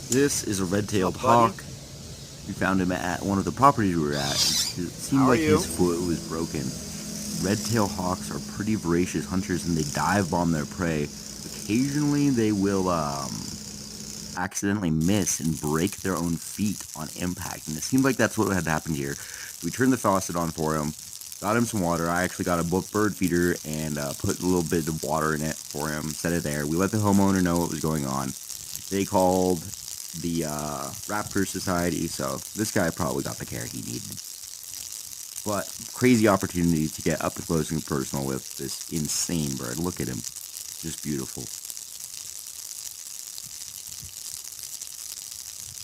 This is a red-tailed What's up, buddy? hawk. We found him at one of the properties we were at. It seemed How are like his you? foot was broken. Red-tailed hawks are pretty voracious hunters and they dive bomb their prey. Occasionally, they will accidentally miss and break their own feet on impact, and it seemed like that's what had happened here. We turned the faucet on for him, got him some water. I actually got a bird feeder and put a little bit of water in it for him, set it there. We let the homeowner know what was going on. They called the Raptor Society, so this guy probably got the care he needed. But crazy opportunity to get up close and personal with this insane bird. Look at him, just beautiful.